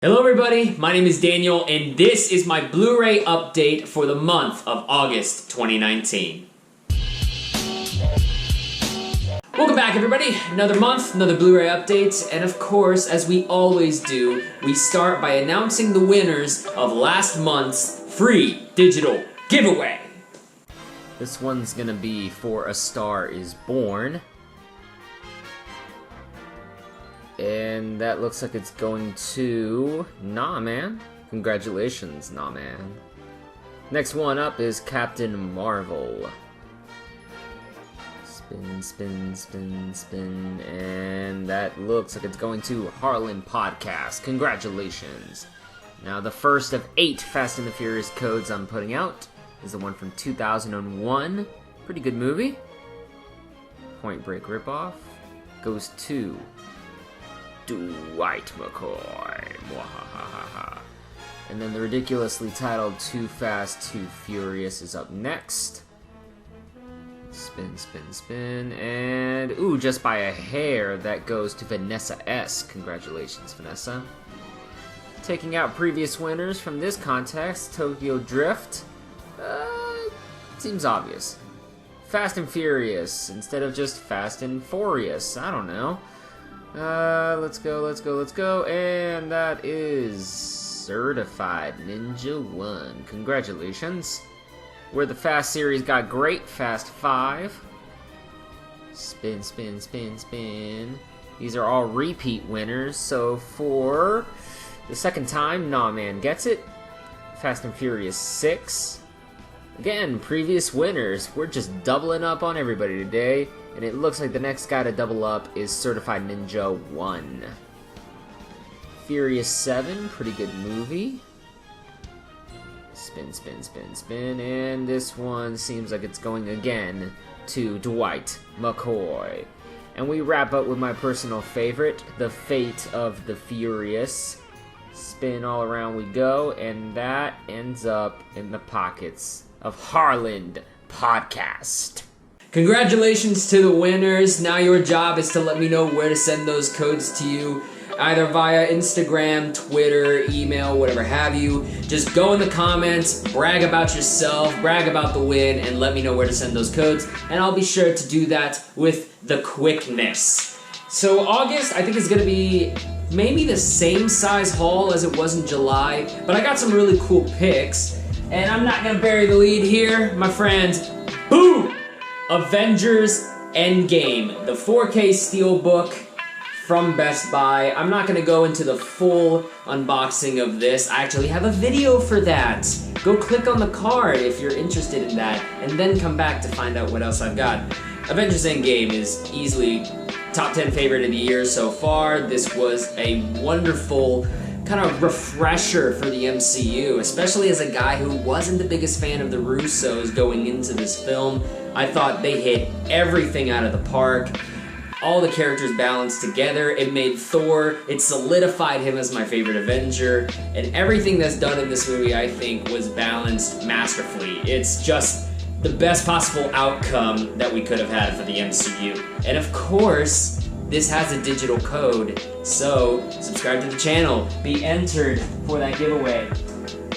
Hello everybody, my name is Daniel, and this is my Blu-ray update for the month of August 2019. Welcome back everybody, another month, another Blu-ray update, and of course, as we always do, we start by announcing the winners of last month's free digital giveaway. This one's gonna be For a Star is Born. And that looks like it's going to Nah Man. Congratulations, Nah Man. Next one up is Captain Marvel. Spin, spin, spin, spin. And that looks like it's going to Harlan Podcast. Congratulations. Now the first of 8 Fast and the Furious codes I'm putting out is the one from 2001. Pretty good movie. Point Break ripoff. Goes to Dwight McCoy. Mwahahaha. And then the ridiculously titled Too Fast, Too Furious is up next. Spin, spin, spin. And, ooh, just by a hair, that goes to Vanessa S. Congratulations, Vanessa. Taking out previous winners from this contest, Tokyo Drift. Seems obvious. Fast and Furious, instead of just Fast and Furious. I don't know. Let's go, and that is Certified Ninja 1. Congratulations. Where the Fast series got great, Fast 5. Spin, spin, spin, spin. These are all repeat winners, so for the second time, Nah Man gets it. Fast and Furious 6. Again, previous winners. We're just doubling up on everybody today. And it looks like the next guy to double up is Certified Ninja 1. Furious 7, pretty good movie. Spin, spin, spin, spin. And this one seems like it's going again to Dwight McCoy. And we wrap up with my personal favorite, The Fate of the Furious. Spin all around we go, and that ends up in the pockets of Harlan Podcast. Congratulations to the winners. Now your job is to let me know where to send those codes to you, either via Instagram, Twitter, email, whatever have you. Just go in the comments, brag about yourself, brag about the win, and let me know where to send those codes, and I'll be sure to do that with the quickness. So August, I think, is going to be maybe the same size haul as it was in July, but I got some really cool picks, and I'm not going to bury the lead here, my friends. Boom! Avengers Endgame, the 4K Steelbook from Best Buy. I'm not going to go into the full unboxing of this. I actually have a video for that. Go click on the card if you're interested in that, and then come back to find out what else I've got. Avengers Endgame is easily top 10 favorite of the year so far. This was a wonderful kind of refresher for the MCU, especially as a guy who wasn't the biggest fan of the Russos going into this film. I thought they hit everything out of the park. All the characters balanced together. It made Thor, it solidified him as my favorite Avenger, and everything that's done in this movie, I think, was balanced masterfully. It's just the best possible outcome that we could have had for the MCU. And of course, this has a digital code, so subscribe to the channel, be entered for that giveaway.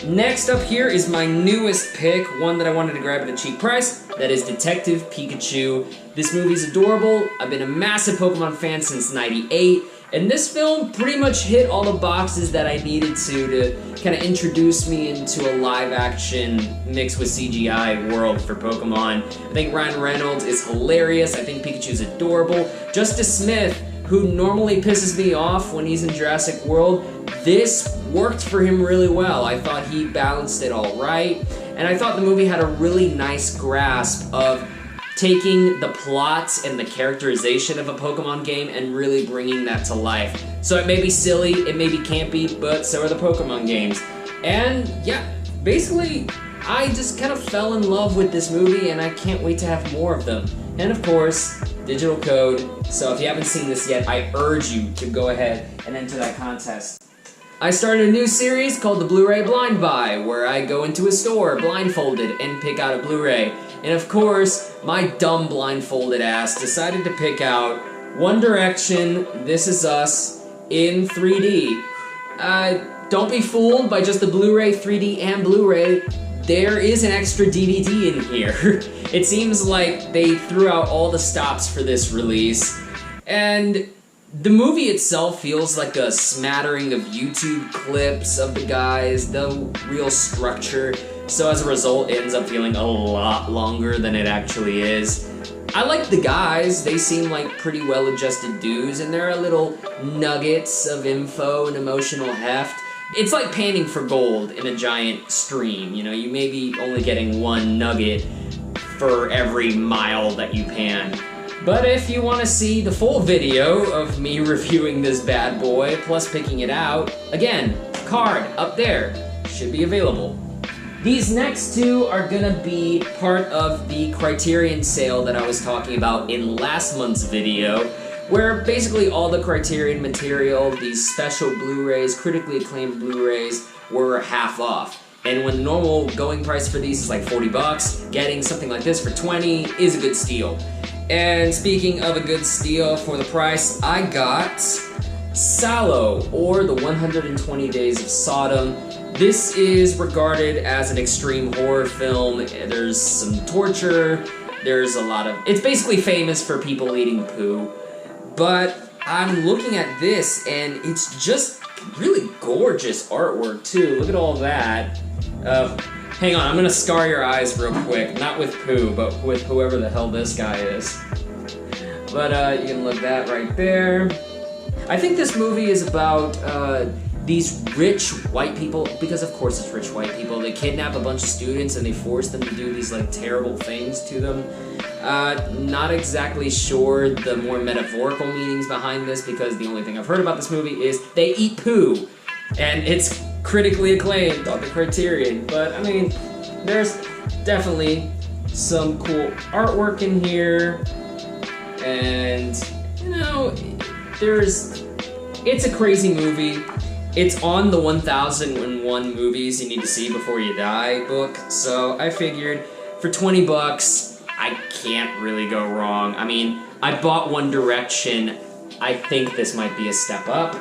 Next up here is my newest pick, one that I wanted to grab at a cheap price. That is Detective Pikachu. This movie's adorable. I've been a massive Pokemon fan since '98, and this film pretty much hit all the boxes that I needed to kind of introduce me into a live-action mixed with CGI world for Pokemon. I think Ryan Reynolds is hilarious. I think Pikachu's adorable. Justice Smith, who normally pisses me off when he's in Jurassic World, this worked for him really well. I thought he balanced it all right, and I thought the movie had a really nice grasp of taking the plots and the characterization of a Pokemon game and really bringing that to life. So it may be silly, it may be campy, but so are the Pokemon games. And yeah, basically, I just kind of fell in love with this movie, and I can't wait to have more of them. And of course, digital code. So if you haven't seen this yet, I urge you to go ahead and enter that contest. I started a new series called the Blu-ray Blind Buy, where I go into a store blindfolded and pick out a Blu-ray. And of course, my dumb blindfolded ass decided to pick out One Direction, This Is Us in 3D. don't be fooled by just the Blu-ray, 3D, and Blu-ray. There is an extra DVD in here. It seems like they threw out all the stops for this release, and the movie itself feels like a smattering of YouTube clips of the guys, no real structure, so as a result it ends up feeling a lot longer than it actually is. I like the guys, they seem like pretty well-adjusted dudes, and there are little nuggets of info and emotional heft. It's like panning for gold in a giant stream, you know, you may be only getting one nugget for every mile that you pan. But if you want to see the full video of me reviewing this bad boy, plus picking it out, again, card up there, should be available. These next two are gonna be part of the Criterion sale that I was talking about in last month's video, where basically all the Criterion material, these special Blu-rays, critically acclaimed Blu-rays, were half off. And when the normal going price for these is like 40 bucks, getting something like this for 20 is a good steal. And speaking of a good steal for the price, I got Salò, or the 120 Days of Sodom. This is regarded as an extreme horror film. There's some torture, there's a lot of... It's basically famous for people eating poo. But I'm looking at this, and it's just really gorgeous artwork, too. Look at all that. Hang on, I'm gonna scar your eyes real quick. Not with poo, but with whoever the hell this guy is. But you can look that right there. I think this movie is about these rich white people, because of course it's rich white people. They kidnap a bunch of students and they force them to do these like terrible things to them. Not exactly sure the more metaphorical meanings behind this, because the only thing I've heard about this movie is they eat poo. And it's critically acclaimed on the Criterion. But I mean, there's definitely some cool artwork in here. And, you know, it's a crazy movie. It's on the 1001 movies you need to see before you die book, so I figured for 20 bucks, I can't really go wrong. I mean, I bought One Direction. I think this might be a step up.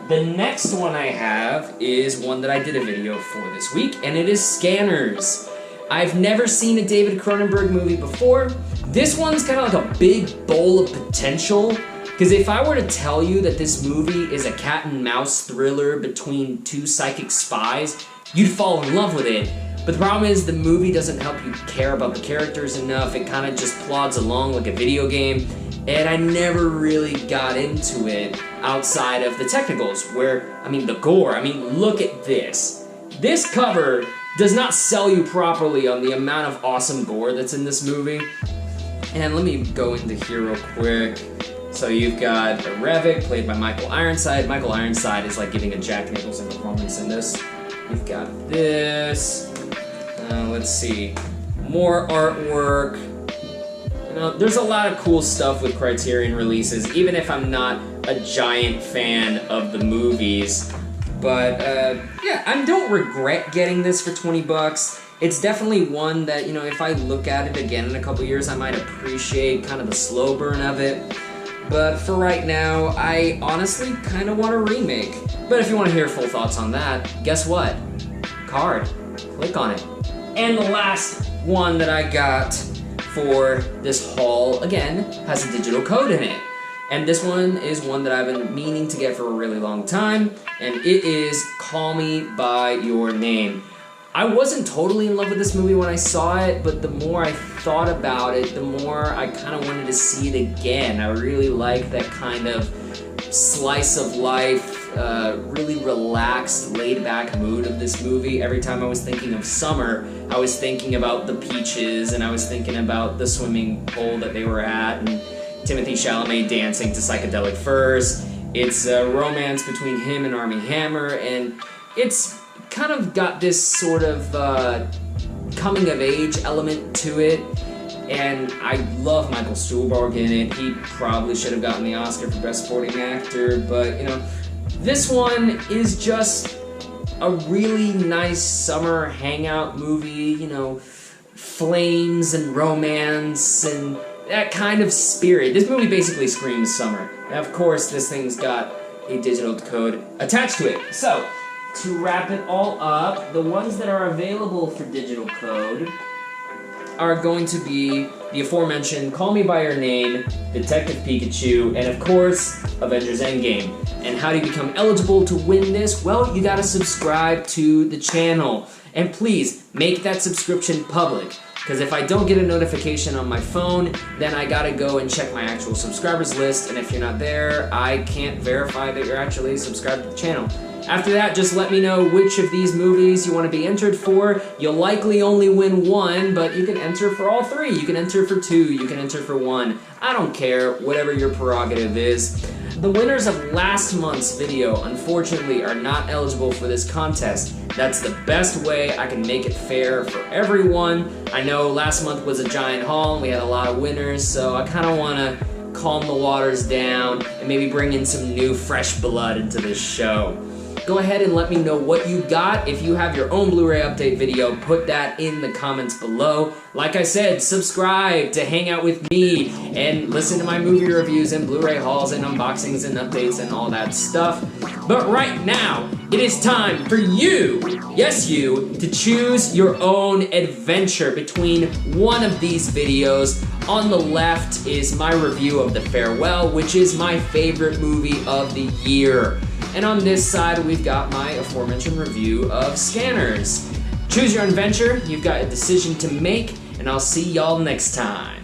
The next one I have is one that I did a video for this week, and it is Scanners. I've never seen a David Cronenberg movie before. This one's kind of like a big bowl of potential. Because if I were to tell you that this movie is a cat and mouse thriller between two psychic spies, you'd fall in love with it. But the problem is the movie doesn't help you care about the characters enough. It kind of just plods along like a video game. And I never really got into it outside of the technicals, where, I mean, the gore. I mean, look at this. This cover does not sell you properly on the amount of awesome gore that's in this movie. And let me go into here real quick. So you've got Revik, played by Michael Ironside. Michael Ironside is like giving a Jack Nicholson performance in this. You've got this. Let's see. More artwork. You know, there's a lot of cool stuff with Criterion releases, even if I'm not a giant fan of the movies. But yeah, I don't regret getting this for 20 bucks. It's definitely one that, you know, if I look at it again in a couple years, I might appreciate kind of the slow burn of it. But for right now, I honestly kind of want a remake. But if you want to hear full thoughts on that, guess what? Card. Click on it. And the last one that I got for this haul, again, has a digital code in it. And this one is one that I've been meaning to get for a really long time, and it is Call Me By Your Name. I wasn't totally in love with this movie when I saw it, but the more I thought about it, the more I kind of wanted to see it again. I really like that kind of slice of life, really relaxed, laid-back mood of this movie. Every time I was thinking of summer, I was thinking about the peaches, and I was thinking about the swimming pool that they were at, and Timothée Chalamet dancing to Psychedelic Furs. It's a romance between him and Armie Hammer, and it's kind of got this sort of coming-of-age element to it, and I love Michael Stuhlbarg in it. He probably should have gotten the Oscar for Best Supporting Actor, but, you know, this one is just a really nice summer hangout movie, you know, flames and romance and that kind of spirit. This movie basically screams summer. And of course, this thing's got a digital code attached to it. So, to wrap it all up, the ones that are available for digital code are going to be the aforementioned Call Me By Your Name, Detective Pikachu, and of course, Avengers Endgame. And how do you become eligible to win this? Well, you gotta subscribe to the channel. And please, make that subscription public. Because if I don't get a notification on my phone, then I gotta go and check my actual subscribers list, and if you're not there, I can't verify that you're actually subscribed to the channel. After that, just let me know which of these movies you want to be entered for. You'll likely only win one, but you can enter for all three. You can enter for two, you can enter for one. I don't care, whatever your prerogative is. The winners of last month's video, unfortunately, are not eligible for this contest. That's the best way I can make it fair for everyone. I know last month was a giant haul and we had a lot of winners, so I kind of want to calm the waters down and maybe bring in some new fresh blood into this show. Go ahead and let me know what you got. If you have your own Blu-ray update video, put that in the comments below. Like I said, subscribe to hang out with me and listen to my movie reviews and Blu-ray hauls and unboxings and updates and all that stuff. But right now, it is time for you, yes you, to choose your own adventure between one of these videos. On the left is my review of The Farewell, which is my favorite movie of the year. And on this side, we've got my aforementioned review of Scanners. Choose your adventure, you've got a decision to make, and I'll see y'all next time.